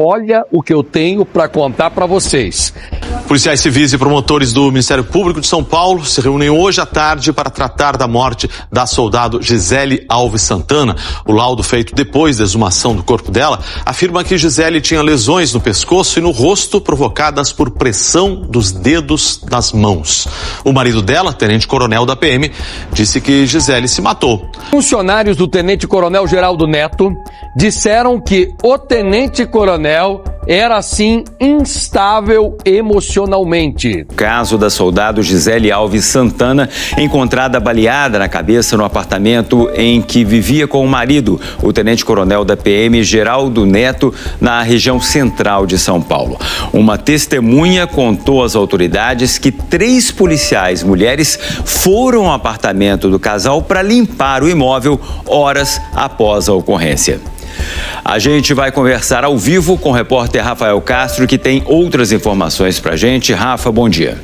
olha o que eu tenho para contar para vocês. Policiais civis e promotores do Ministério Público de São Paulo se reúnem hoje à tarde para tratar da morte da soldado Gisele Alves Santana. O laudo feito depois da exumação do corpo dela afirma que Gisele tinha lesões no pescoço e no rosto provocadas por pressão dos dedos das mãos. O marido dela, tenente-coronel da PM, disse que Gisele se matou. Funcionários do tenente-coronel Geraldo Neto disseram que o tenente-coronel era, assim, instável emocionalmente. O caso da soldado Gisele Alves Santana, encontrada baleada na cabeça no apartamento em que vivia com o marido, o tenente-coronel da PM, Geraldo Neto, na região central de São Paulo. Uma testemunha contou às autoridades que 3 policiais mulheres foram ao apartamento do casal para limpar o imóvel horas após a ocorrência. A gente vai conversar ao vivo com o repórter Rafael Castro, que tem outras informações pra gente. Rafa, bom dia.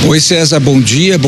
Oi, César, bom dia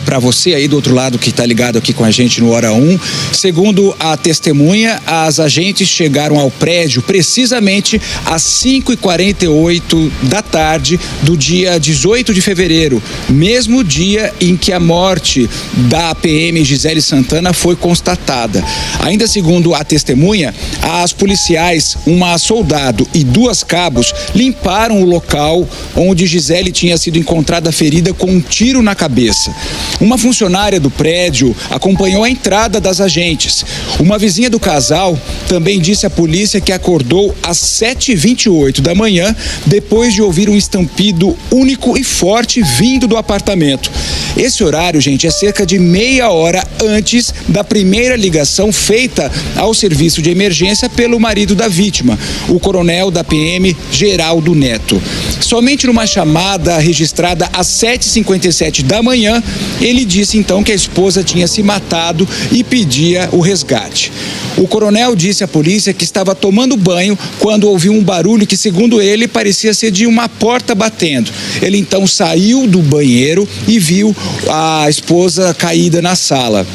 para você aí do outro lado que está ligado aqui com a gente no Hora 1. Segundo a testemunha, as agentes chegaram ao prédio precisamente às 5h48 da tarde do dia 18 de fevereiro, mesmo dia em que a morte da PM Gisele Santana foi constatada. Ainda segundo a testemunha, as policiais, uma soldado e 2 cabos, limparam o local onde Gisele tinha sido encontrada ferida com um tiro na cabeça. Uma funcionária do prédio acompanhou a entrada das agentes. Uma vizinha do casal também disse à polícia que acordou às 7h28 da manhã depois de ouvir um estampido único e forte vindo do apartamento. Esse horário, gente, é cerca de meia hora antes da primeira ligação feita ao serviço de emergência pelo marido da vítima, o coronel da PM, Geraldo Neto. Somente numa chamada registrada às 7h57 da manhã, ele disse então que a esposa tinha se matado e pedia o resgate. O coronel disse à polícia que estava tomando banho quando ouviu um barulho que, segundo ele, parecia ser de uma porta batendo. Ele então saiu do banheiro e viu a esposa caída na sala.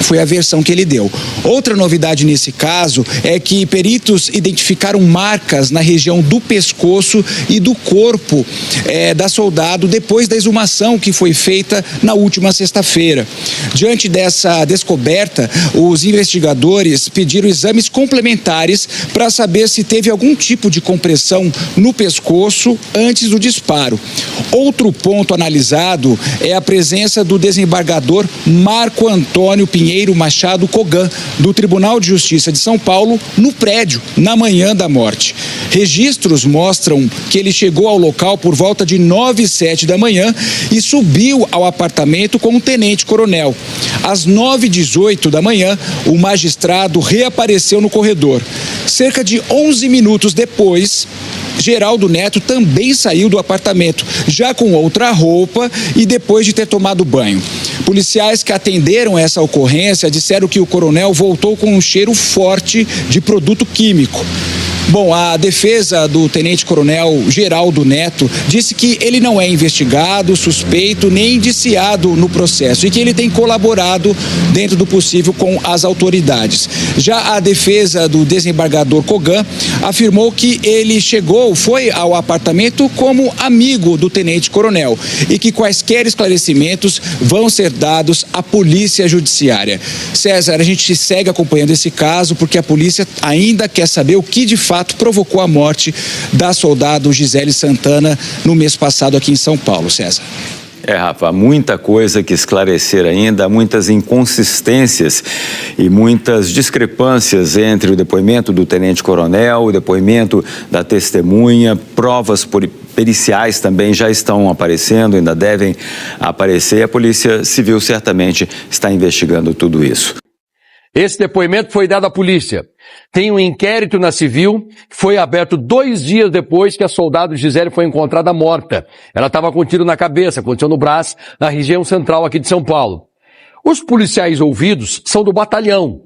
Foi a versão que ele deu. Outra novidade nesse caso é que peritos identificaram marcas na região do pescoço e do corpo da soldado depois da exumação que foi feita na última sexta-feira. Diante dessa descoberta, os investigadores pediram exames complementares para saber se teve algum tipo de compressão no pescoço antes do disparo. Outro ponto analisado é a presença do desembargador Marco Antônio Pinheiro Machado Kogan, do Tribunal de Justiça de São Paulo, no prédio, na manhã da morte. Registros mostram que ele chegou ao local por volta de 9h07 da manhã e subiu ao apartamento com o tenente-coronel. Às 9h18 da manhã, o magistrado reapareceu no corredor. Cerca de 11 minutos depois, Geraldo Neto também saiu do apartamento, já com outra roupa e depois de ter tomado banho. Policiais que atenderam essa ocorrência disseram que o coronel voltou com um cheiro forte de produto químico. Bom, a defesa do tenente-coronel Geraldo Neto disse que ele não é investigado, suspeito nem indiciado no processo e que ele tem colaborado dentro do possível com as autoridades. Já a defesa do desembargador Kogan afirmou que ele foi ao apartamento como amigo do tenente-coronel e que quaisquer esclarecimentos vão ser dados à polícia judiciária. César, a gente segue acompanhando esse caso porque a polícia ainda quer saber o que de fato provocou a morte da soldado Gisele Santana no mês passado aqui em São Paulo, César. Rafa, muita coisa que esclarecer ainda, muitas inconsistências e muitas discrepâncias entre o depoimento do tenente-coronel, o depoimento da testemunha, provas periciais também já estão aparecendo, ainda devem aparecer. A Polícia Civil certamente está investigando tudo isso. Esse depoimento foi dado à polícia. Tem um inquérito na Civil que foi aberto 2 dias depois que a soldado Gisele foi encontrada morta. Ela estava com um tiro na cabeça, aconteceu no braço, na região central aqui de São Paulo. Os policiais ouvidos são do batalhão.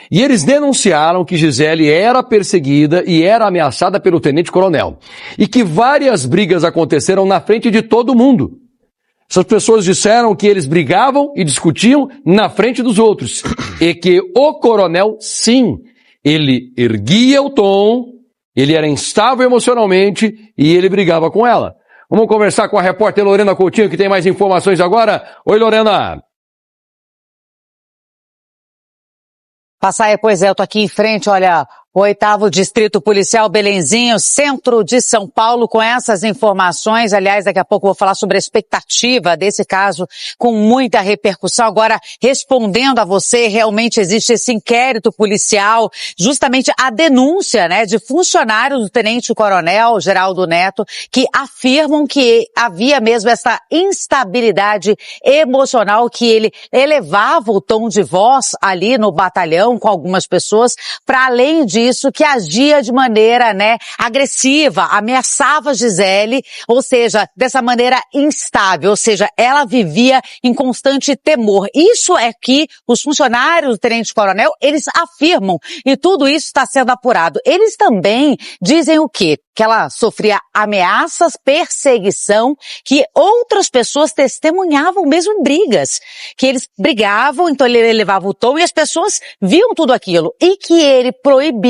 E eles denunciaram que Gisele era perseguida e era ameaçada pelo tenente-coronel. E que várias brigas aconteceram na frente de todo mundo. Essas pessoas disseram que eles brigavam e discutiam na frente dos outros. E que o coronel, sim, Ele erguia o tom, ele era instável emocionalmente e ele brigava com ela. Vamos conversar com a repórter Lorena Coutinho, que tem mais informações agora. Oi, Lorena. Passaia, pois é, eu tô aqui em frente, olha, o 8º Distrito Policial Belenzinho, centro de São Paulo, com essas informações. Aliás, daqui a pouco eu vou falar sobre a expectativa desse caso com muita repercussão. Agora, respondendo a você, realmente existe esse inquérito policial, justamente a denúncia, né, de funcionários do Tenente-Coronel Geraldo Neto, que afirmam que havia mesmo essa instabilidade emocional, que ele elevava o tom de voz ali no batalhão com algumas pessoas, para além disso, que agia de maneira, né, agressiva, ameaçava Gisele, ou seja, dessa maneira instável, ou seja, ela vivia em constante temor. Isso é que os funcionários do Tenente-Coronel, eles afirmam, e tudo isso está sendo apurado. Eles também dizem o quê? Que ela sofria ameaças, perseguição, que outras pessoas testemunhavam mesmo em brigas, que eles brigavam, então ele elevava o tom e as pessoas viam tudo aquilo, e que ele proibia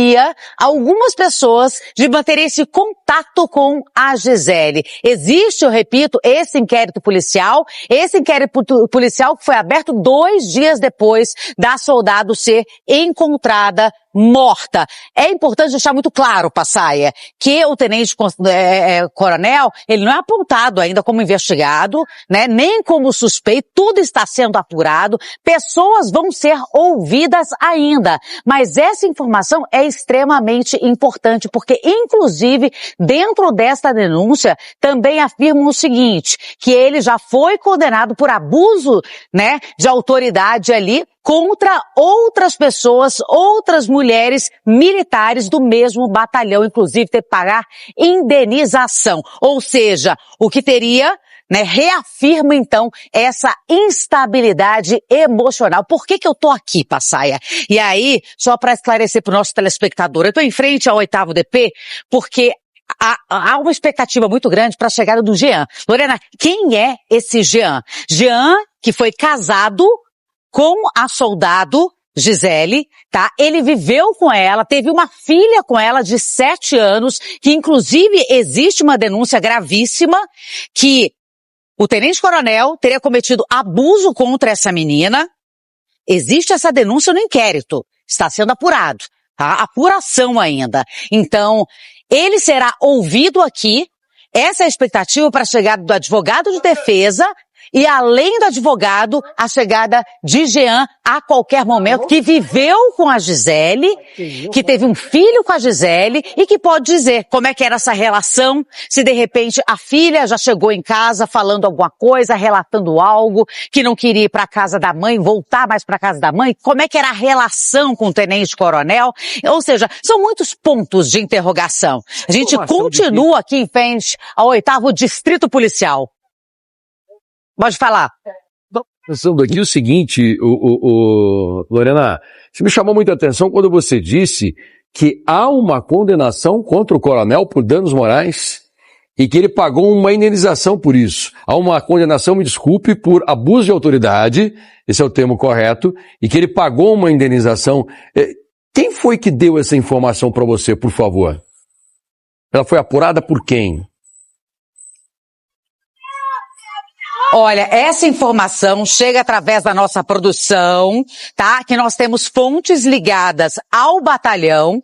algumas pessoas de manter esse contato com a Gisele. Existe, eu repito, esse inquérito policial que foi aberto 2 dias depois da soldado ser encontrada morta. É importante deixar muito claro, Passaia, que o tenente-coronel, ele não é apontado ainda como investigado, né, nem como suspeito, tudo está sendo apurado, pessoas vão ser ouvidas ainda, mas essa informação é extremamente importante, porque, inclusive, dentro desta denúncia, também afirmam o seguinte, que ele já foi condenado por abuso, né, de autoridade ali, contra outras pessoas, outras mulheres militares do mesmo batalhão, inclusive ter que pagar indenização. Ou seja, o que teria, né, reafirma então essa instabilidade emocional. Por que eu tô aqui, Passaia? E aí, só para esclarecer para o nosso telespectador, eu tô em frente ao 8º DP porque há uma expectativa muito grande para a chegada do Jean. Lorena, quem é esse Jean? Jean, que foi casado com a soldado Gisele, tá? Ele viveu com ela, teve uma filha com ela de 7 anos, que inclusive existe uma denúncia gravíssima que o tenente-coronel teria cometido abuso contra essa menina. Existe essa denúncia no inquérito, está sendo apurado, tá? Apuração ainda. Então, ele será ouvido aqui, essa é a expectativa para a chegada do advogado de defesa, e além do advogado, a chegada de Jean a qualquer momento, que viveu com a Gisele, que teve um filho com a Gisele e que pode dizer como é que era essa relação, se de repente a filha já chegou em casa falando alguma coisa, relatando algo, que não queria ir para a casa da mãe, voltar mais para a casa da mãe, como é que era a relação com o tenente-coronel, ou seja, são muitos pontos de interrogação. A gente continua aqui em frente ao 8º Distrito Policial. Pode falar. Pensando aqui o seguinte, Lorena, isso me chamou muita atenção quando você disse que há uma condenação contra o coronel por danos morais e que ele pagou uma indenização por isso. Há uma condenação, me desculpe, por abuso de autoridade, esse é o termo correto, e que ele pagou uma indenização. Quem foi que deu essa informação para você, por favor? Ela foi apurada por quem? Olha, essa informação chega através da nossa produção, tá? Que nós temos fontes ligadas ao batalhão.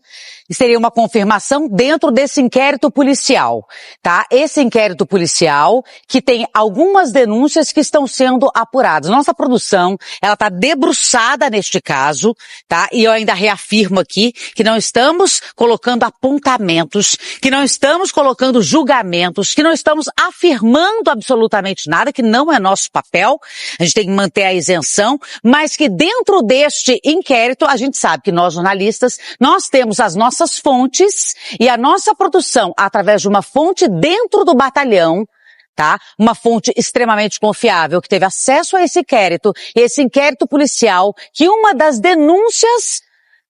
E seria uma confirmação dentro desse inquérito policial, tá? Esse inquérito policial que tem algumas denúncias que estão sendo apuradas. Nossa produção, ela tá debruçada neste caso, tá? E eu ainda reafirmo aqui que não estamos colocando apontamentos, que não estamos colocando julgamentos, que não estamos afirmando absolutamente nada, que não é nosso papel. A gente tem que manter a isenção, mas que dentro deste inquérito a gente sabe que nós jornalistas, nós temos as nossas fontes e a nossa produção através de uma fonte dentro do batalhão, tá? Uma fonte extremamente confiável que teve acesso a esse inquérito policial, que uma das denúncias,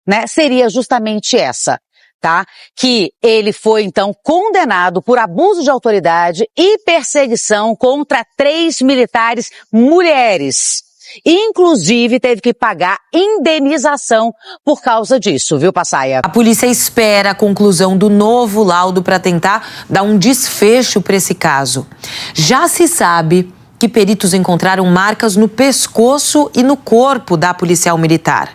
né, seria justamente essa, tá? Que ele foi então condenado por abuso de autoridade e perseguição contra 3 militares mulheres. Inclusive, teve que pagar indenização por causa disso, viu, Passaia? A polícia espera a conclusão do novo laudo para tentar dar um desfecho para esse caso. Já se sabe que peritos encontraram marcas no pescoço e no corpo da policial militar.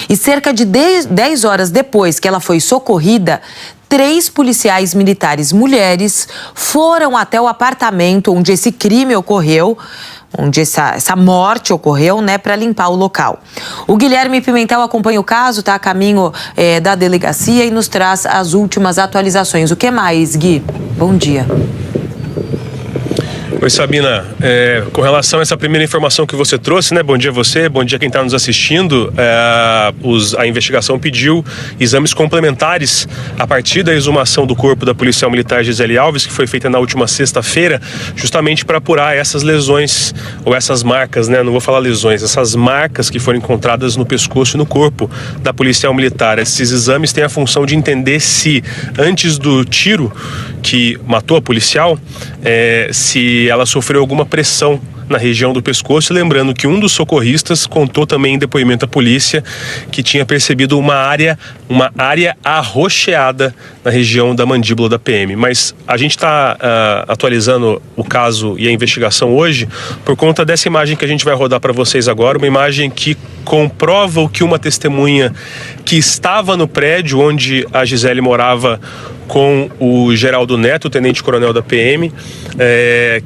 E cerca de 10 horas depois que ela foi socorrida, 3 policiais militares mulheres foram até o apartamento onde esse crime ocorreu, onde essa morte ocorreu, né, para limpar o local. O Guilherme Pimentel acompanha o caso, está a caminho da delegacia e nos traz as últimas atualizações. O que mais, Gui? Bom dia. Oi, Sabina. Com relação a essa primeira informação que você trouxe, né? Bom dia a você, bom dia quem está nos assistindo. A investigação pediu exames complementares a partir da exumação do corpo da policial militar Gisele Alves, que foi feita na última sexta-feira, justamente para apurar essas lesões, ou essas marcas, né? Não vou falar lesões, essas marcas que foram encontradas no pescoço e no corpo da policial militar. Esses exames têm a função de entender se, antes do tiro que matou a policial, se ela sofreu alguma pressão na região do pescoço, lembrando que um dos socorristas contou também em depoimento à polícia que tinha percebido uma área arroxeada na região da mandíbula da PM. Mas a gente está atualizando o caso e a investigação hoje por conta dessa imagem que a gente vai rodar para vocês agora, uma imagem que comprova o que uma testemunha que estava no prédio onde a Gisele morava com o Geraldo Neto, o tenente-coronel da PM,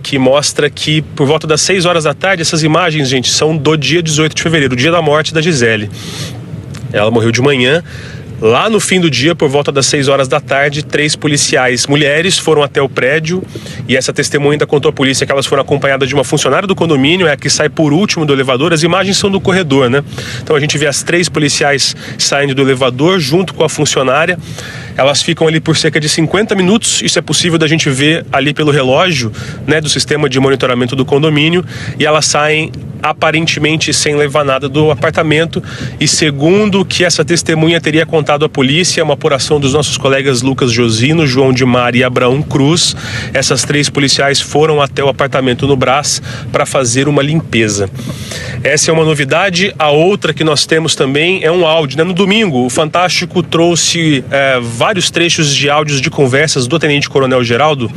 que mostra que por volta das 6 horas da tarde, essas imagens, gente, são do dia 18 de fevereiro, o dia da morte da Gisele. Ela morreu de manhã. Lá no fim do dia, por volta das 6 horas da tarde, 3 policiais mulheres foram até o prédio e essa testemunha ainda contou à polícia que elas foram acompanhadas de uma funcionária do condomínio, é a que sai por último do elevador. As imagens são do corredor, né? Então a gente vê as 3 policiais saindo do elevador junto com a funcionária. Elas ficam ali por cerca de 50 minutos, isso é possível da gente ver ali pelo relógio, né, do sistema de monitoramento do condomínio, e elas saem aparentemente sem levar nada do apartamento. E segundo o que essa testemunha teria contado à polícia, uma apuração dos nossos colegas Lucas Josino, João de Mar e Abraão Cruz, essas 3 policiais foram até o apartamento no Brás para fazer uma limpeza. Essa é uma novidade. A outra que nós temos também é um áudio, né? No domingo, o Fantástico trouxe vários trechos de áudios de conversas do tenente-coronel Geraldo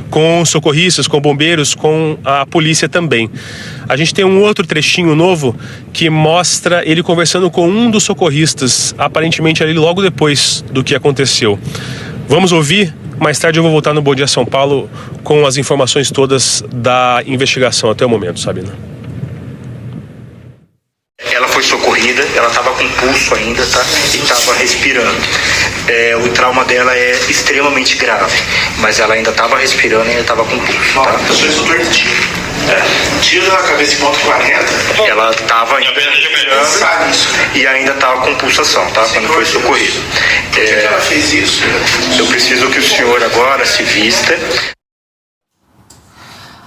com socorristas, com bombeiros, com a polícia também. A gente tem um outro trechinho novo que mostra ele conversando com um dos socorristas, aparentemente ali logo depois do que aconteceu. Vamos ouvir? Mais tarde eu vou voltar no Bom Dia São Paulo com as informações todas da investigação até o momento, Sabina. Ela foi socorrida, ela estava com pulso ainda, tá? E estava respirando. O trauma dela é extremamente grave, mas ela ainda estava respirando e ainda estava com pulso, tá? Eu sou instrutor de tiro. Tiro na cabeça em ponto 40. Ela estava ainda respirando e ainda estava com pulsação, tá? Quando foi socorrida. Por que ela fez isso? Eu preciso que o senhor agora se vista.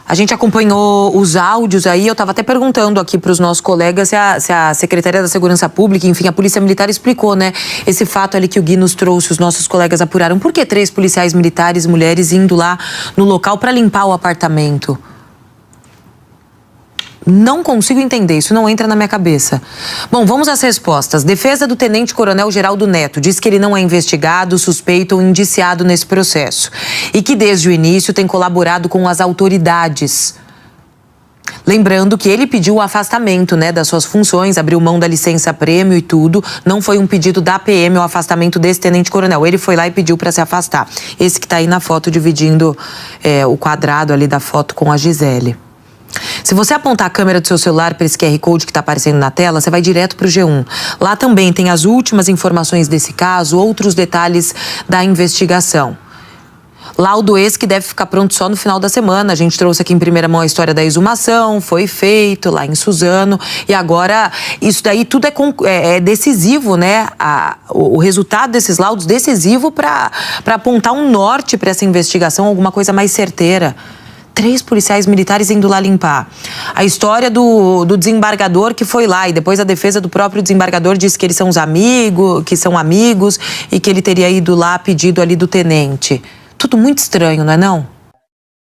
A gente acompanhou os áudios aí, eu estava até perguntando aqui para os nossos colegas se a Secretaria da Segurança Pública, enfim, a Polícia Militar explicou, né, esse fato ali que o Gui nos trouxe, os nossos colegas apuraram. Por que 3 policiais militares, mulheres, indo lá no local para limpar o apartamento? Não consigo entender, isso não entra na minha cabeça. Bom, vamos às respostas. Defesa do tenente-coronel Geraldo Neto diz que ele não é investigado, suspeito ou indiciado nesse processo e que desde o início tem colaborado com as autoridades. Lembrando que ele pediu o afastamento, né, das suas funções, abriu mão da licença-prêmio e tudo. Não foi um pedido da PM o afastamento desse tenente-coronel. Ele foi lá e pediu para se afastar. Esse que está aí na foto dividindo o quadrado ali da foto com a Gisele. Se você apontar a câmera do seu celular para esse QR Code que está aparecendo na tela, você vai direto para o G1. Lá também tem as últimas informações desse caso, outros detalhes da investigação. Laudo esse que deve ficar pronto só no final da semana. A gente trouxe aqui em primeira mão a história da exumação, foi feito lá em Suzano. E agora, isso daí tudo é decisivo, né? O resultado desses laudos decisivo para apontar um norte para essa investigação, alguma coisa mais certeira. 3 policiais militares indo lá limpar. A história do desembargador que foi lá e depois a defesa do próprio desembargador disse que eles são amigos e que ele teria ido lá a pedido ali do tenente. Tudo muito estranho, não é não?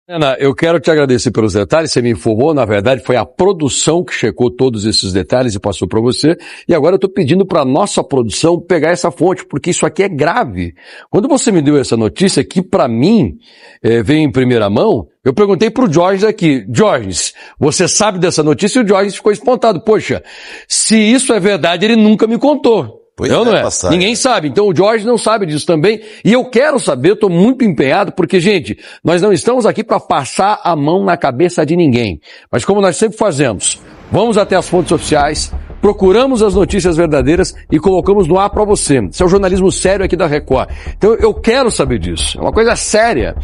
Ana, eu quero te agradecer pelos detalhes, você me informou, na verdade foi a produção que checou todos esses detalhes e passou para você, e agora eu estou pedindo para a nossa produção pegar essa fonte, porque isso aqui é grave. Quando você me deu essa notícia, que para mim veio em primeira mão, eu perguntei para o Jorge aqui, Jorge, você sabe dessa notícia? E o Jorge ficou espantado, poxa, se isso é verdade, ele nunca me contou. Não é? Ninguém sabe. Então o Jorge não sabe disso também. E eu quero saber, eu estou muito empenhado, porque, gente, nós não estamos aqui para passar a mão na cabeça de ninguém. Mas como nós sempre fazemos, vamos até as fontes oficiais, procuramos as notícias verdadeiras e colocamos no ar para você. Isso é o jornalismo sério aqui da Record. Então eu quero saber disso. É uma coisa séria.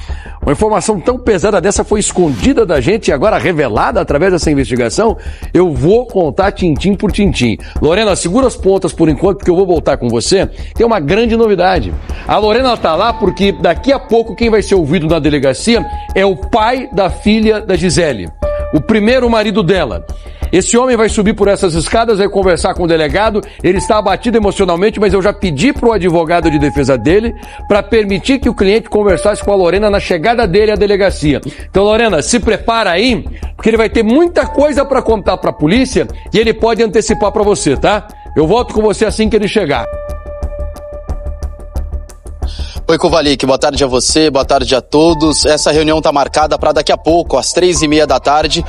Uma informação tão pesada dessa foi escondida da gente e agora revelada através dessa investigação. Eu vou contar tintim por tintim. Lorena, segura as pontas por enquanto, porque eu vou voltar com você. Tem uma grande novidade. A Lorena tá lá porque daqui a pouco quem vai ser ouvido na delegacia é o pai da filha da Gisele. O primeiro marido dela. Esse homem vai subir por essas escadas, vai conversar com o delegado, ele está abatido emocionalmente, mas eu já pedi para o advogado de defesa dele para permitir que o cliente conversasse com a Lorena na chegada dele à delegacia. Então, Lorena, se prepara aí, porque ele vai ter muita coisa para contar para a polícia e ele pode antecipar para você, tá? Eu volto com você assim que ele chegar. Oi, Kovalik, boa tarde a você, boa tarde a todos. Essa reunião está marcada para daqui a pouco, às 3h30 da tarde,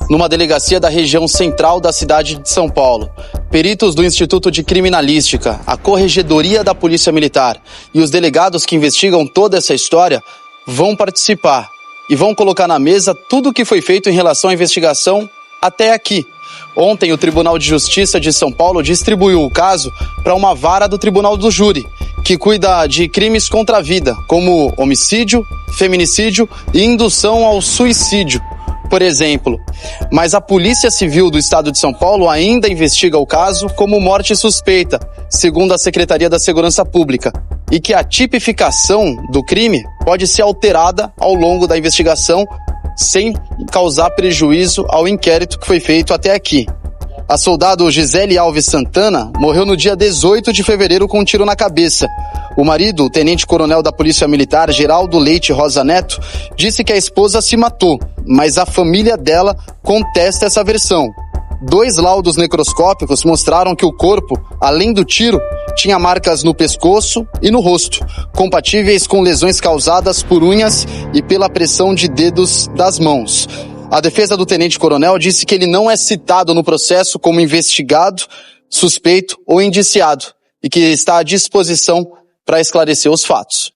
numa delegacia da região central da cidade de São Paulo. Peritos do Instituto de Criminalística, a Corregedoria da Polícia Militar e os delegados que investigam toda essa história vão participar e vão colocar na mesa tudo o que foi feito em relação à investigação até aqui. Ontem, o Tribunal de Justiça de São Paulo distribuiu o caso para uma vara do Tribunal do Júri, que cuida de crimes contra a vida, como homicídio, feminicídio e indução ao suicídio, por exemplo. Mas a Polícia Civil do Estado de São Paulo ainda investiga o caso como morte suspeita, segundo a Secretaria da Segurança Pública, e que a tipificação do crime pode ser alterada ao longo da investigação sem causar prejuízo ao inquérito que foi feito até aqui. A soldado Gisele Alves Santana morreu no dia 18 de fevereiro com um tiro na cabeça. O marido, o tenente-coronel da Polícia Militar, Geraldo Leite Rosa Neto, disse que a esposa se matou, mas a família dela contesta essa versão. 2 laudos necroscópicos mostraram que o corpo, além do tiro, tinha marcas no pescoço e no rosto, compatíveis com lesões causadas por unhas e pela pressão de dedos das mãos. A defesa do tenente-coronel disse que ele não é citado no processo como investigado, suspeito ou indiciado e que está à disposição para esclarecer os fatos.